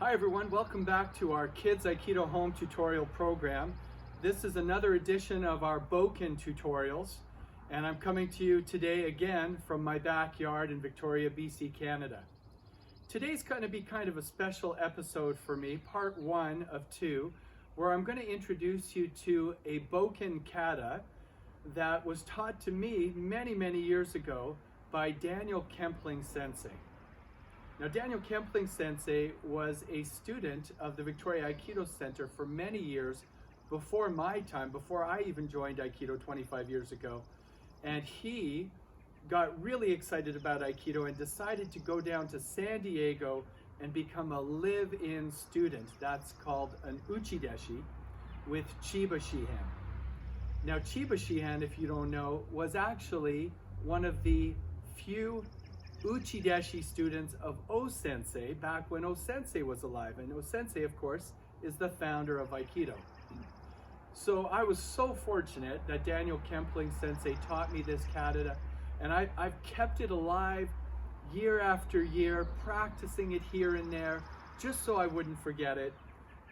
Hi everyone, welcome back to our Kids Aikido Home Tutorial program. This is another edition of our Bokken tutorials, and I'm coming to you today again from my backyard in Victoria, BC, Canada. Today's going to be kind of a special episode for me, part one of two, where I'm going to introduce you to a Bokken Kata that was taught to me many years ago by Daniel Kempling Sensei. Now, Daniel Kempling Sensei was a student of the Victoria Aikido Center for many years before my time, before I even joined Aikido 25 years ago. And he got really excited about Aikido and decided to go down to San Diego and become a live-in student. That's called an Uchideshi with Chiba Shihan. Now, Chiba Shihan, if you don't know, was actually one of the few Uchideshi students of O-Sensei back when O-Sensei was alive. And O-Sensei, of course, is the founder of Aikido. So I was so fortunate that Daniel Kempling Sensei taught me this kata, and I've kept it alive year after year, practicing it here and there, just so I wouldn't forget it.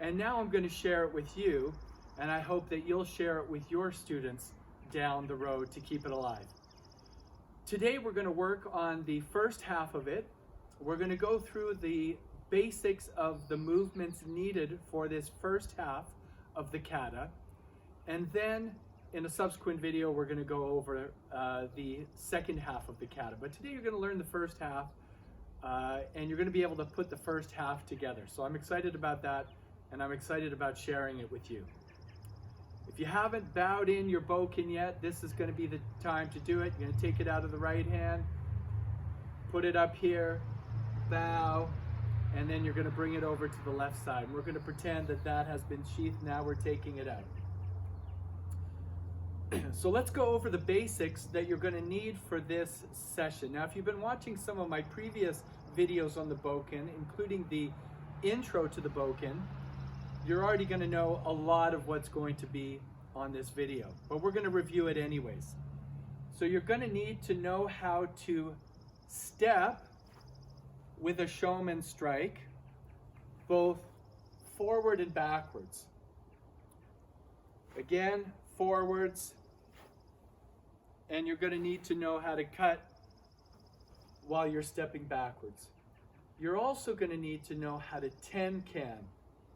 And now I'm going to share it with you, and I hope that you'll share it with your students down the road to keep it alive. Today we're going to work on the first half of it. We're going to go through the basics of the movements needed for this first half of the kata. And then in a subsequent video, we're going to go over the second half of the kata. But today you're going to learn the first half, and you're going to be able to put the first half together. So I'm excited about that, and I'm excited about sharing it with you. If you haven't bowed in your bokken yet, this is going to be the time to do it. You're going to take it out of the right hand, put it up here, bow, and then you're going to bring it over to the left side. And we're going to pretend that that has been sheathed. Now we're taking it out. So let's go over the basics that you're going to need for this session. Now, if you've been watching some of my previous videos on the bokken, including the intro to the bokken, you're already going to know a lot of what's going to be on this video, but we're going to review it anyways. So you're going to need to know how to step with a Shomen strike, both forward and backwards. Again, forwards, and you're going to need to know how to cut while you're stepping backwards. You're also going to need to know how to ten-kan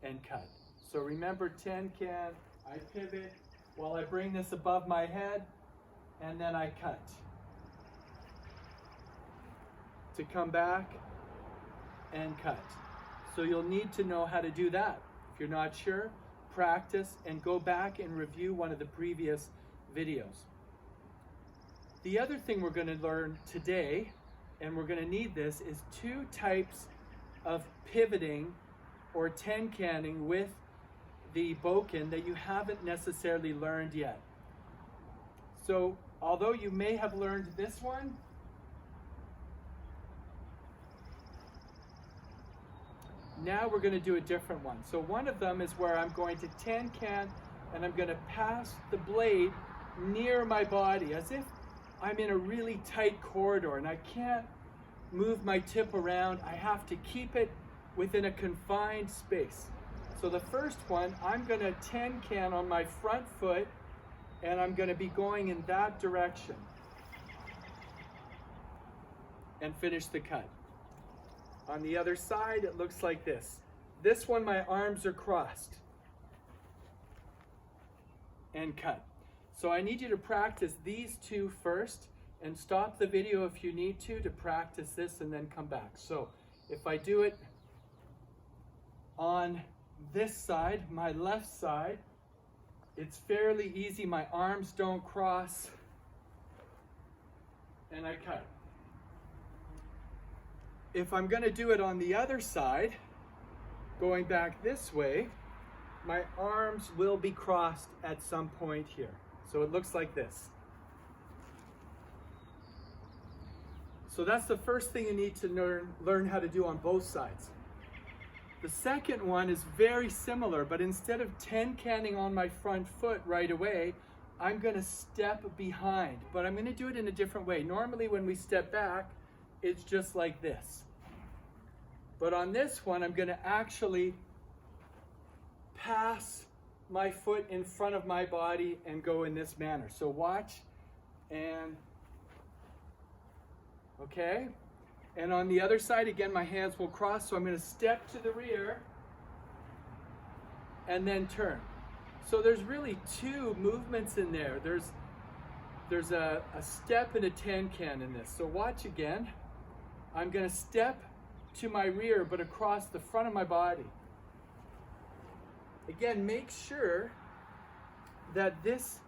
and cut. So remember, ten-kan, I pivot while I bring this above my head, and then I cut. To come back and cut. So you'll need to know how to do that. If you're not sure, practice and go back and review one of the previous videos. The other thing we're going to learn today, and we're going to need this, is two types of pivoting or ten-canning with the bokken that you haven't necessarily learned yet. So although you may have learned this one, now we're going to do a different one. So one of them is where I'm going to ten-can and I'm going to pass the blade near my body as if I'm in a really tight corridor and I can't move my tip around. I have to keep it within a confined space. So the first one, I'm going to ten-can on my front foot, and I'm going to be going in that direction and finish the cut. On the other side, it looks like this. This one, my arms are crossed and cut. So I need you to practice these two first and stop the video if you need to practice this and then come back. So if I do it on this side, my left side, it's fairly easy. My arms don't cross, and I cut. If I'm going to do it on the other side, going back this way, my arms will be crossed at some point here. So it looks like this. So that's the first thing you need to learn how to do on both sides. The second one is very similar, but instead of ten-canning on my front foot right away, I'm going to step behind, but I'm going to do it in a different way. Normally when we step back, it's just like this. But on this one, I'm going to actually pass my foot in front of my body and go in this manner. So watch, and okay. And on the other side, again, my hands will cross. So I'm going to step to the rear and then turn. So there's really two movements in there. There's a step and a tin can in this. So watch again. I'm going to step to my rear, but across the front of my body. Again, make sure that this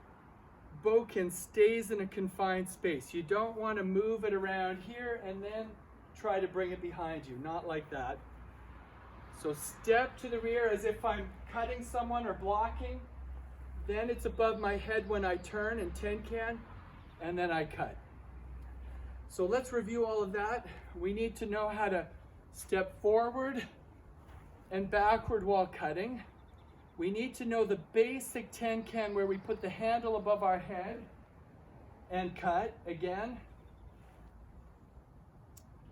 bokken stays in a confined space. You don't want to move it around here and then try to bring it behind you. Not like that. So step to the rear as if I'm cutting someone or blocking. Then it's above my head when I turn and tin can, and then I cut. So let's review all of that. We need to know how to step forward and backward while cutting. We need to know the basic tin can where we put the handle above our head and cut again.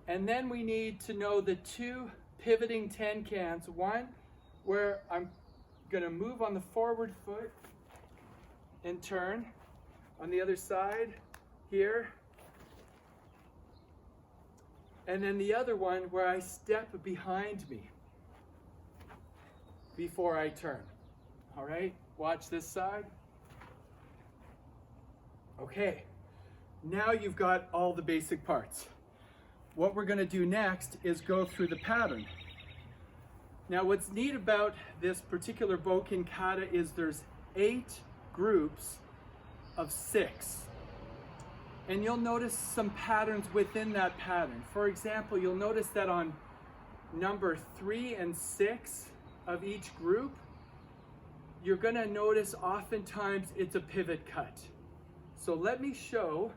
And then we need to know the two pivoting tin cans. One where I'm going to move on the forward foot and turn. On the other side here. And then the other one where I step behind me before I turn. All right, watch this side. Okay, now you've got all the basic parts. What we're going to do next is go through the pattern. Now what's neat about this particular Bokken Kata is there's 8 groups of 6. And you'll notice some patterns within that pattern. For example, you'll notice that on number 3 and 6 of each group, you're going to notice oftentimes it's a pivot cut. So let me show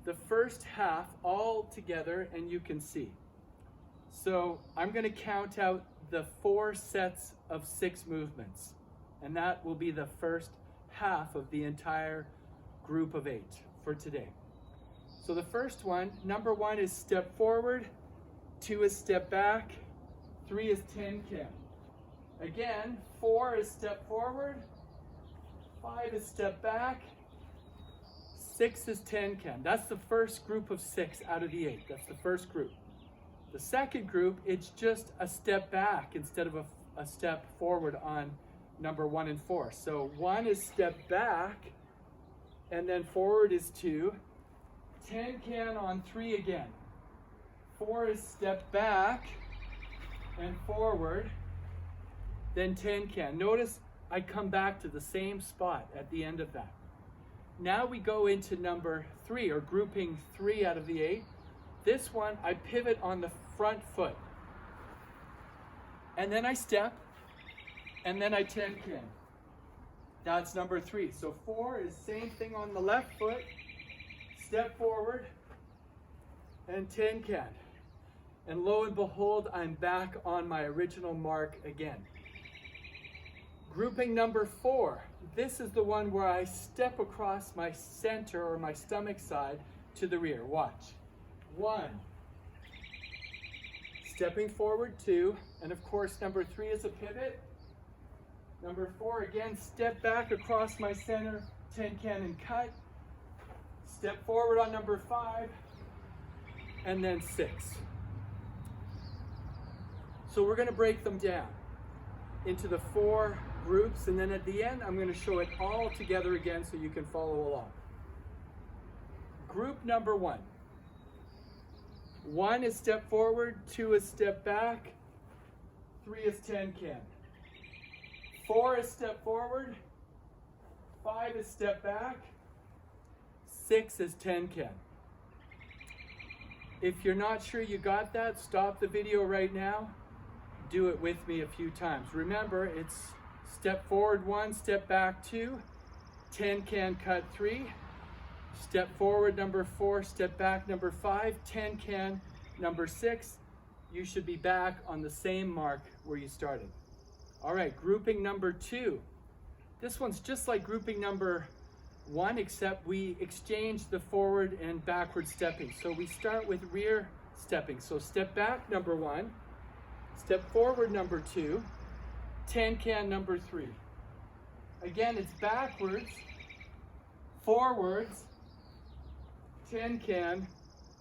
the first half all together and you can see. So I'm going to count out the 4 sets of 6 movements, and that will be the first half of the entire group of 8 for today. So the first one, number 1 is step forward, 2 is step back, 3 is tin can. Again, 4 is step forward, 5 is step back, 6 is tin can. That's the first group of 6 out of the 8. That's the first group. The second group, it's just a step back instead of a step forward on number 1 and 4. So 1 is step back, and then forward is 2. Tin can on 3 again. 4 is step back and forward, then tin can. Notice I come back to the same spot at the end of that. Now we go into number 3, or grouping 3 out of the 8. This one, I pivot on the front foot. And then I step, and then I tin can. That's number 3. So 4 is same thing on the left foot, step forward, and tin can. And lo and behold, I'm back on my original mark again. Grouping number 4. This is the one where I step across my center or my stomach side to the rear. Watch. 1. Stepping forward, 2. And of course, number 3 is a pivot. Number 4, again, step back across my center, tin can and cut. Step forward on number 5. And then 6. So we're going to break them down into the 4 groups, and then at the end I'm going to show it all together again so you can follow along. Group number 1. 1 is step forward, 2 is step back, 3 is tin can. 4 is step forward, 5 is step back, 6 is tin can. If you're not sure you got that, stop the video right now. Do it with me a few times. Remember, it's step forward 1, step back 2, tin can, cut 3, step forward number 4, step back number 5, tin can number 6. You should be back on the same mark where you started. All right, grouping number 2. This one's just like grouping number 1, except we exchange the forward and backward stepping. So we start with rear stepping. So step back number 1, Step forward number 2, 10 can number 3. Again, it's backwards, forwards, 10 can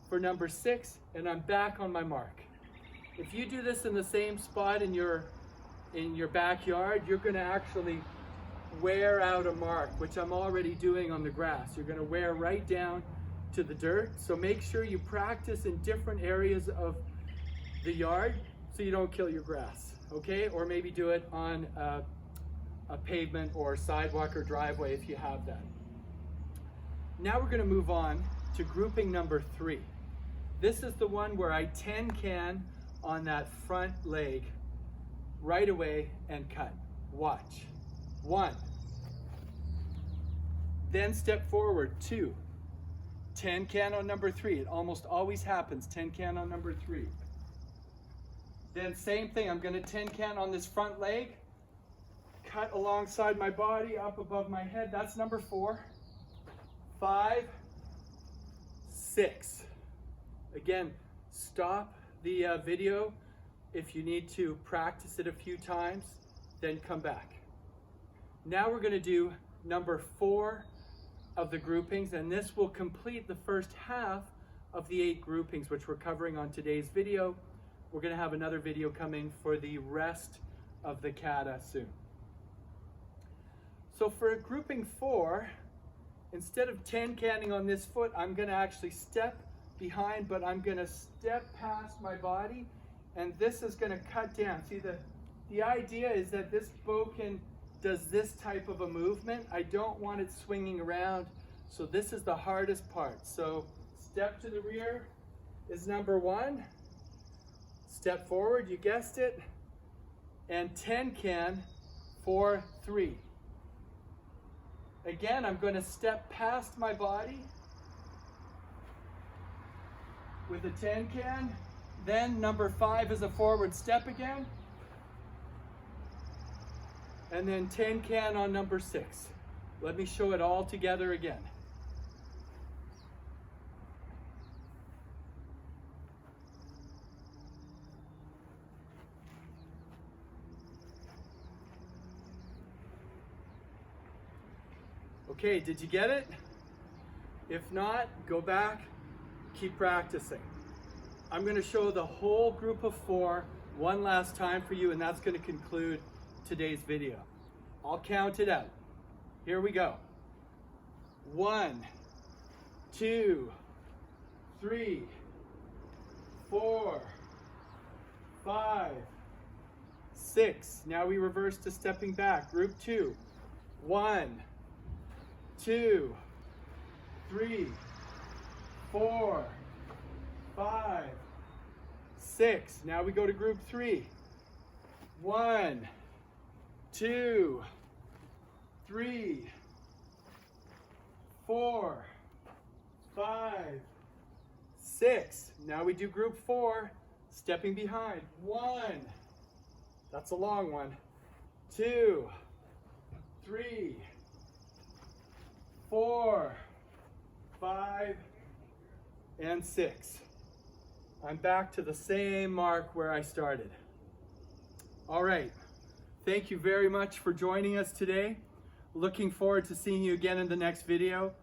for number 6, and I'm back on my mark. If you do this in the same spot in your backyard, you're going to actually wear out a mark, which I'm already doing on the grass. You're going to wear right down to the dirt. So make sure you practice in different areas of the yard so you don't kill your grass, okay? Or maybe do it on a pavement or sidewalk or driveway if you have that. Now we're going to move on to grouping number 3. This is the one where I 10 can on that front leg right away and cut. Watch. 1. Then step forward. 2. 10 can on number 3. It almost always happens. 10 can on number 3. Then same thing. I'm going to 10 can on this front leg. Cut alongside my body, up above my head. That's number 4. 5. 6. Again, stop the video if you need to practice it a few times, then come back. Now we're going to do number 4 of the groupings, and this will complete the first half of the 8 groupings which we're covering on today's video. We're going to have another video coming for the rest of the kata soon. So for grouping 4, instead of 10 canning on this foot, I'm going to actually step behind, but I'm going to step past my body, and this is going to cut down. See, the idea is that this bokken does this type of a movement. I don't want it swinging around, so this is the hardest part. So step to the rear is number 1. Step forward, you guessed it, and 10 can for 3. Again, I'm going to step past my body with a 10 can. Then number 5 is a forward step again. And then 10 can on number 6. Let me show it all together again. Okay, did you get it? If not, go back, keep practicing. I'm going to show the whole group of 4 one last time for you, and that's going to conclude today's video. I'll count it out. Here we go. 1, 2, 3, 4, 5, 6. Now we reverse to stepping back. Group 2. 1, 2, 3, 4, 5, 6. Now we go to group 3. 1, 2, 3, 4, 5, 6. Now we do group 4, stepping behind. 1, that's a long one. 2, 3, 4, 5, and 6. I'm back to the same mark where I started. All right. Thank you very much for joining us today. Looking forward to seeing you again in the next video.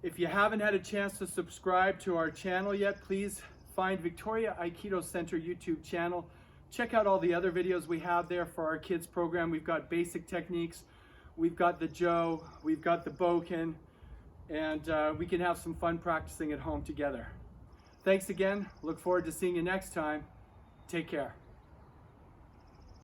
If you haven't had a chance to subscribe to our channel yet, please find Victoria Aikido Center YouTube channel. Check out all the other videos we have there for our kids program. We've got basic techniques, we've got the Jo, we've got the Bokken, and we can have some fun practicing at home together. Thanks again. Look forward to seeing you next time. Take care.